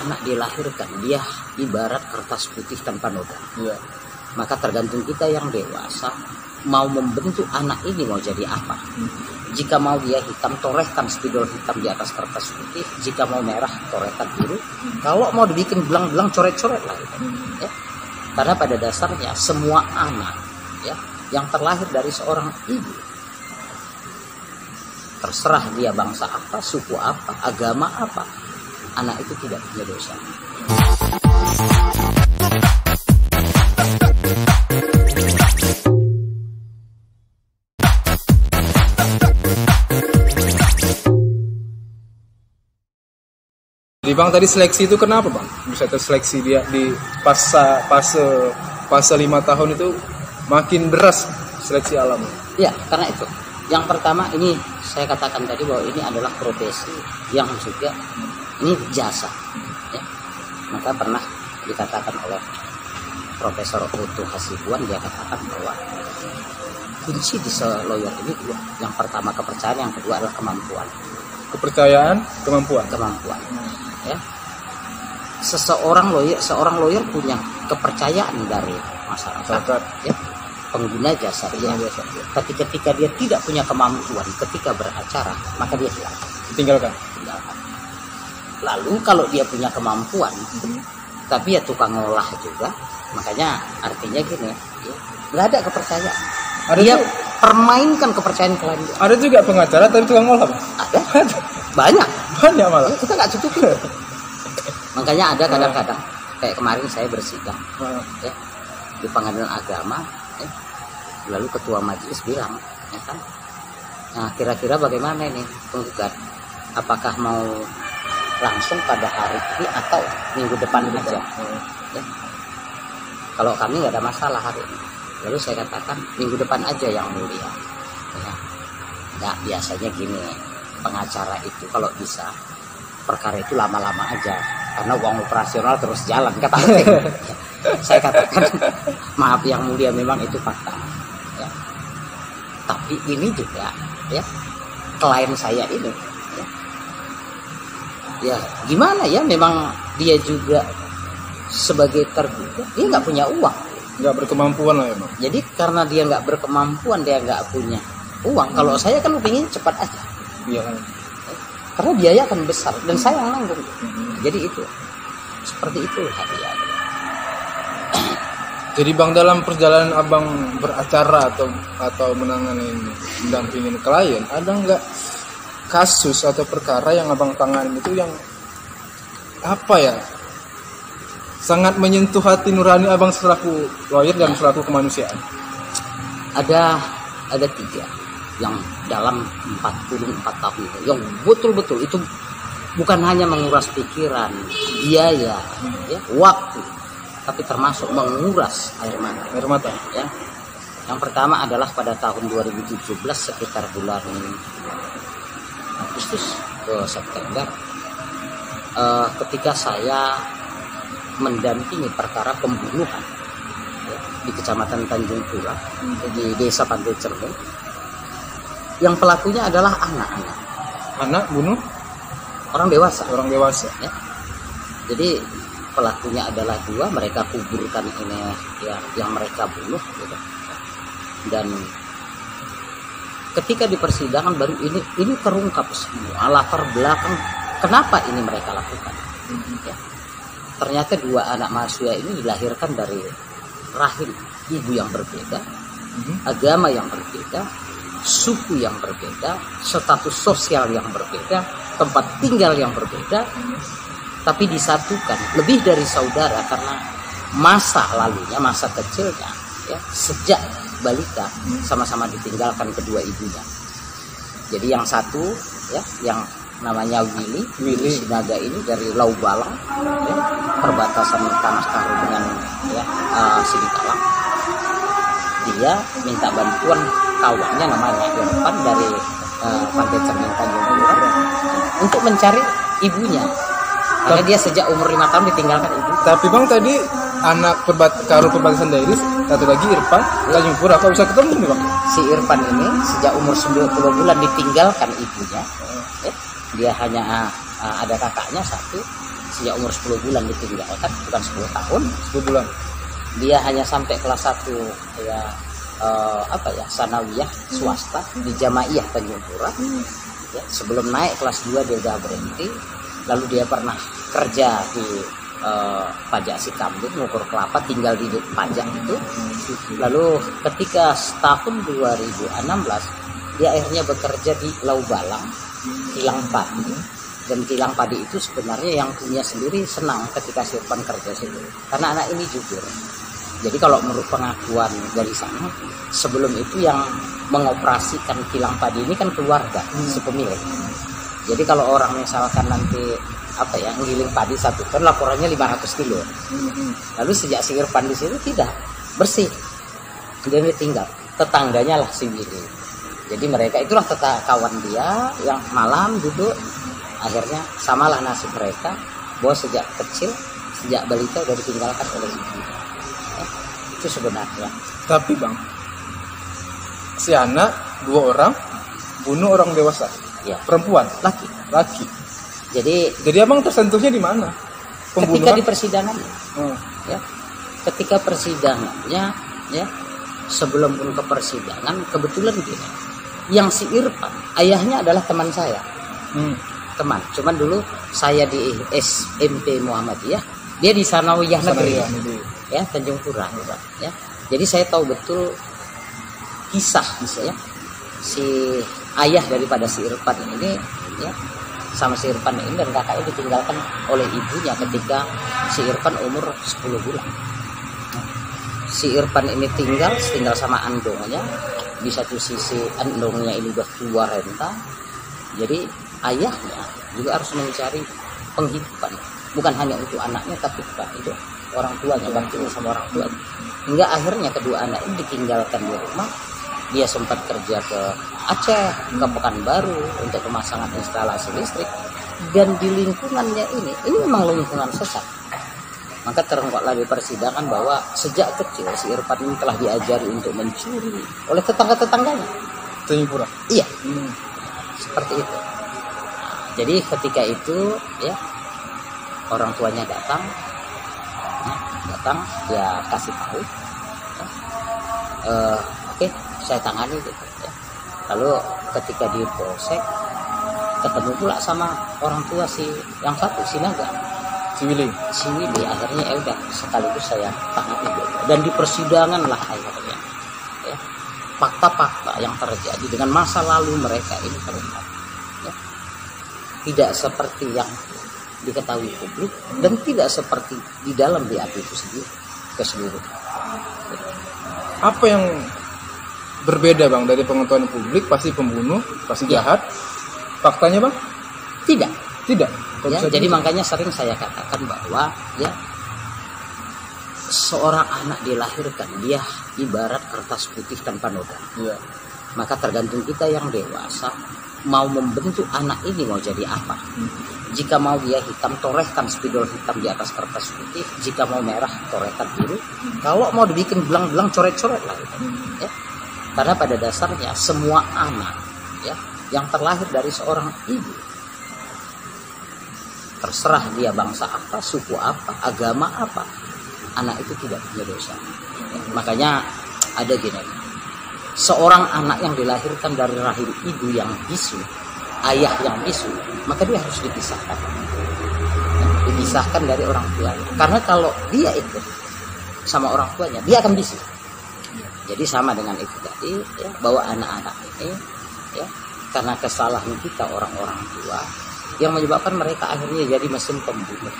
anak dilahirkan, dia ibarat kertas putih tanpa noda. Iya. Maka tergantung kita yang dewasa mau membentuk anak ini mau jadi apa. Jika mau dia hitam, torehkan spidol hitam di atas kertas putih. Jika mau merah, torehkan biru. Kalau mau dibikin belang-belang, coret-coret lah. Ya. Karena pada dasarnya semua anak ya yang terlahir dari seorang ibu, terserah dia bangsa apa, suku apa, agama apa, anak itu tidak punya dosa. Jadi Bang tadi seleksi itu kenapa Bang? Bisa terseleksi dia di fase 5 tahun itu makin deras seleksi alam. Ya, karena itu. Yang pertama ini saya katakan tadi bahwa ini adalah profesi yang juga ini jasa. Ya. Maka pernah dikatakan oleh Profesor Otto Hasibuan, dia katakan bahwa kunci di lawyer ini dua. Yang pertama kepercayaan, yang kedua adalah kemampuan. Kepercayaan, kemampuan. Ya. Seorang lawyer punya kepercayaan dari masyarakat, ya, pengguna jasa dia. Tapi ketika dia tidak punya kemampuan ketika beracara, maka dia Tinggalkan. Lalu kalau dia punya kemampuan, tapi ya tukang ngolah juga, makanya artinya gini, ya, nggak ada kepercayaan. Dia permainkan kepercayaan klien. Ada juga pengacara tapi tukang ngolah. Ada. Banyak malah. Kita nggak cukup. Makanya ada kadang-kadang kayak kemarin saya bersidang ya, di pengadilan agama, ya, lalu ketua majelis bilang, ya kan, nah kira-kira bagaimana ini penggugat, apakah mau langsung pada hari ini atau minggu depan aja? Ya. Kalau kami nggak ada masalah hari ini. Lalu saya katakan minggu depan aja yang mulia. Ya. Nggak, biasanya gini, pengacara itu kalau bisa perkara itu lama-lama aja karena uang operasional terus jalan, kata ya. Saya katakan maaf yang mulia, memang itu fakta ya. Tapi ini juga ya klien saya ini ya gimana ya, memang dia juga sebagai terduga dia nggak punya uang, nggak berkemampuan lah ya Bang. Jadi karena dia nggak berkemampuan, dia nggak punya uang. Kalau saya kan ingin cepat aja. Iya kan. Karena biaya akan besar dan saya yang nanggung. Jadi itu seperti itu hadiah. Jadi Bang, dalam perjalanan Abang beracara atau mendampingin klien, ada nggak kasus atau perkara yang Abang tangani itu yang apa ya, sangat menyentuh hati nurani Abang selaku lawyer dan selaku kemanusiaan? Ada 3 yang dalam 44 tahun itu, yang betul-betul itu bukan hanya menguras pikiran, biaya, ya, waktu, tapi termasuk menguras air mata. Ya. Yang pertama adalah pada tahun 2017 sekitar bulan Agustus ke September, ketika saya mendampingi perkara pembunuhan ya, di Kecamatan Tanjung Pura, di Desa Pantai Cermin. Yang pelakunya adalah anak-anak. Anak bunuh orang dewasa. Ya. Jadi pelakunya adalah 2, mereka kuburkan ini ya yang mereka bunuh gitu. Dan ketika di persidangan baru ini terungkap semua latar belakang kenapa ini mereka lakukan. Ya. Ternyata 2 anak mahasiswa ini dilahirkan dari rahim ibu yang berbeda, agama yang berbeda, suku yang berbeda, status sosial yang berbeda, tempat tinggal yang berbeda, tapi disatukan lebih dari saudara karena masa lalunya, masa kecilnya, ya, sejak balita sama-sama ditinggalkan kedua ibunya. Jadi yang satu, ya, yang namanya Willy Sinaga ini dari Laubalang, ya, perbatasan Tanah Karo dengan ya, Sidikalang. Dia minta bantuan kawannya namanya Irfan dari Pantai Cermin Tanjung Pura untuk mencari ibunya. Karena dia sejak umur 5 tahun ditinggalkan ibu. Tapi Bang, tadi anak Karo perbatasan daerah, satu lagi Irfan Tanjung Pura, kok bisa ketemu nih Bang? Si Irfan ini sejak umur 90 bulan ditinggalkan ibunya. Dia hanya ada kakaknya 1. sejak umur 10 bulan ditinggalkan, bukan 10 tahun. 10 bulan. Dia hanya sampai kelas 1 ya sanawiyah swasta di Jamaiyah Tanjung Pura. Ya, sebelum naik kelas 2 dia udah berhenti. Lalu dia pernah kerja di pajak si kambing, ngukur kelapa, tinggal di pajak itu. Lalu ketika tahun 2016 dia akhirnya bekerja di Lau Balang, kilang padi. Dan kilang padi itu sebenarnya yang punya sendiri senang ketika si Irfan kerja situ, karena anak ini jujur. Jadi kalau menurut pengakuan dari sana, sebelum itu yang mengoperasikan kilang padi ini kan keluarga si pemilik. Jadi kalau orang misalkan nanti ngiling padi 1 ton, laporannya 500 kilo. Lalu sejak si Irfan di situ tidak bersih, dia tinggal tetangganya lah si Willy. Jadi mereka itulah kawan dia yang malam duduk. Akhirnya samalah nasib mereka, bahwa sejak kecil, sejak balita udah ditinggalkan oleh ibu. Itu sebenarnya. Tapi bang, si anak 2 orang bunuh orang dewasa, Ya. perempuan, Laki. Jadi abang tersentuhnya di mana? ketika di persidangan, Hmm. ya, ketika persidangannya, ya, sebelum pun ke persidangan, kebetulan gini, yang si Irfan, ayahnya adalah teman saya. Teman, cuman dulu saya di SMP Muhammadiyah, dia di Sanawiyah Negeri, ya, Tanjung Pura, ya. Jadi saya tahu betul kisah ya, si ayah daripada si Irfan ini, ya, sama si Irfan ini dan kakaknya ditinggalkan oleh ibunya ketika si Irfan umur 10 bulan. Si Irfan ini tinggal sama andongnya. Di satu sisi andongnya ini udah tua renta, jadi ayahnya juga harus mencari penghidupan, bukan hanya untuk anaknya tapi juga itu orang tuanya, bakti sama orang tua. Hingga akhirnya kedua anak ini ditinggalkan di rumah. Dia sempat kerja ke Aceh, ke Pekanbaru untuk pemasangan instalasi listrik, dan di lingkungannya ini memang lingkungan sesat. Maka terungkaplah di persidangan bahwa sejak kecil si Irfan ini telah diajari untuk mencuri oleh tetangga-tetangganya. Tanjung Pura. Iya, seperti itu. Jadi ketika itu, ya, orang tuanya datang, dia kasih tahu, oke, saya tangani gitu. Ya. Lalu ketika di polsek ketemu pula sama orang tua si yang satu, si Naga, si Willy, akhirnya udah sekaligus saya tangani gitu. Dan di persidangan lah akhirnya, ya, fakta-fakta yang terjadi dengan masa lalu mereka ini terungkap. Tidak seperti yang diketahui publik dan tidak seperti di dalam BAP itu sendiri keseluruhan. Apa yang berbeda bang dari pengetahuan publik? Pasti pembunuh, pasti jahat. Faktanya bang? Tidak. Ya, jadi makanya sering saya katakan bahwa, ya, seorang anak dilahirkan dia ibarat kertas putih tanpa noda. Ya. Maka tergantung kita yang dewasa mau membentuk anak ini mau jadi apa. Jika mau dia hitam, torehkan spidol hitam di atas kertas putih. Jika mau merah, torehkan biru. Kalau mau dibikin belang-belang, coret-coret lah gitu. Ya. Karena pada dasarnya semua anak, ya, yang terlahir dari seorang ibu, terserah dia bangsa apa, suku apa, agama apa, anak itu tidak punya dosa. Ya. Makanya ada gini, seorang anak yang dilahirkan dari rahim ibu yang bisu, ayah yang bisu, maka dia harus dipisahkan. Dipisahkan dari orang tuanya. Karena kalau dia ikut sama orang tuanya, dia akan bisu. Jadi sama dengan itu tadi, ya, bahwa anak-anak ini, ya, karena kesalahan kita orang-orang tua yang menyebabkan mereka akhirnya jadi mesin pembunuh.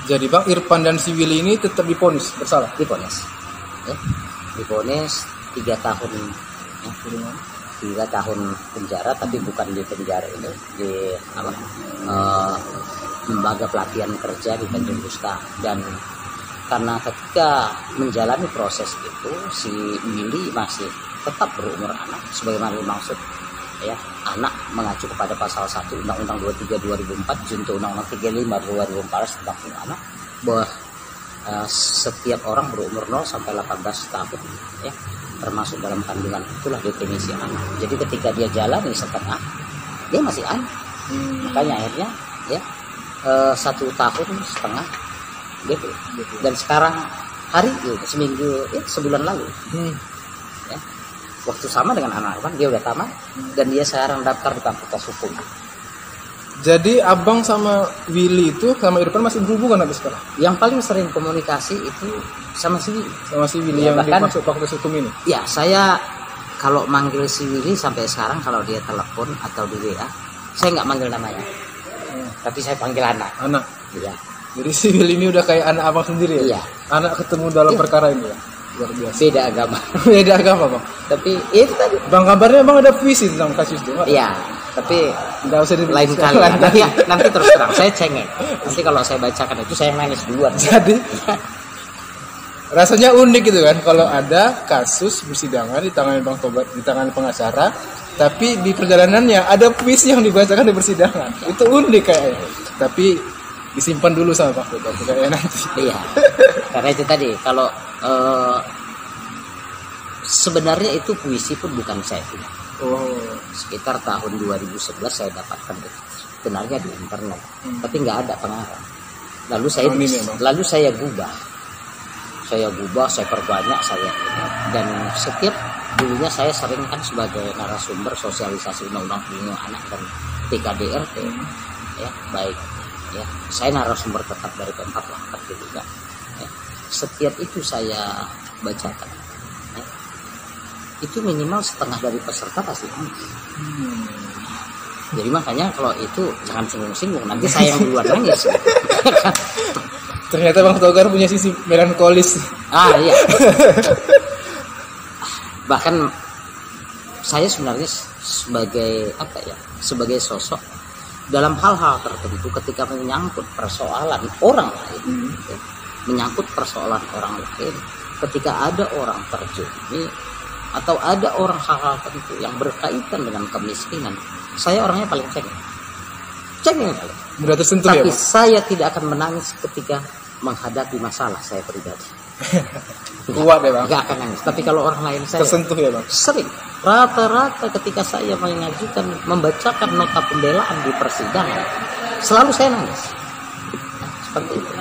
Jadi bang, Irfan dan si Willy ini tetap divonis bersalah? Divonis, ya, divonis 3 tahun, ya, 3 tahun penjara, tapi bukan di penjara ini, di lembaga pelatihan kerja di Tanjung Gusta. Dan karena ketika menjalani proses itu si Willy masih tetap berumur anak, sebagaimana dimaksud, ya, anak mengacu kepada pasal 1 Undang-Undang 23 2004, junto Undang-Undang 35 2014 tentang anak, bahwa setiap orang berumur 0 sampai 18 tahun, ya, termasuk dalam kandungan, itulah definisi anak. Jadi ketika dia jalani setengah, dia masih anak. Makanya akhirnya, ya, 1 tahun setengah gitu. Dan sekarang hari seminggu sebulan lalu ya, waktu sama dengan anak Irfan, dia udah tamat dan dia sekarang daftar di Fakultas Hukum. Jadi abang sama Willy itu sama Irfan masih berhubungan sampai sekarang? Yang paling sering komunikasi itu sama si Willy. Sama si Willy Ya, yang bahkan, masuk Fakultas Hukum ini? Ya, saya kalau manggil si Willy sampai sekarang kalau dia telepon atau di WA, saya nggak manggil namanya. Tapi saya panggil anak. Anak? Iya. Jadi si Willy ini udah kayak anak abang sendiri ya? Iya. Anak ketemu dalam Iya. perkara ini ya? Luar biasa. Beda agama. Beda agama bang? Tapi itu tadi. Bang, kabarnya bang ada puisi tentang kasus itu? Iya. Tapi nggak usah lain kali. Nanti terus terang saya cengeng. Nanti kalau saya bacakan itu saya nangis duluan. Jadi rasanya unik gitu kan kalau ada kasus persidangan di tangan Bang Tobat, di tangan pengacara, tapi di perjalanannya ada puisi yang dibacakan di persidangan. Itu unik kayaknya. Tapi disimpan dulu sama Bang Tobat kayaknya nanti. Iya. Karena itu tadi kalau sebenarnya itu puisi pun bukan saya punya. Oh. Sekitar tahun 2011 saya dapatkan itu sebenarnya di internet, tapi nggak ada pengarang. Lalu saya gubah, saya perbanyak dan setiap dulunya saya sering kan sebagai narasumber sosialisasi undang-undang perlindungan anak dan TKDRT, ya baik, ya saya narasumber tetap dari Pemkab juga. Ya. Setiap itu saya bacakan. Ya. Itu minimal setengah dari peserta pasti nangis. Jadi makanya kalau itu jangan singgung-singgung, nanti saya yang duluan nangis. Ternyata Bang Togar punya sisi melankolis. Iya. Bahkan saya sebenarnya sebagai sosok dalam hal-hal tertentu ketika menyangkut persoalan orang lain, menyangkut persoalan orang lain, ketika ada orang terjadi atau ada orang hal-hal tertentu yang berkaitan dengan kemiskinan, saya orangnya paling cengeng paling. Mudah tersentuh. Tapi ya, Bang? saya tidak akan menangis ketika menghadapi masalah saya pribadi. Kuat ya Bang? Gak akan nangis. Tapi kalau orang lain saya tersentuh ya Bang? sering. Rata-rata ketika saya membacakan nota pembelaan di persidangan, selalu saya nangis. Nah, seperti itu.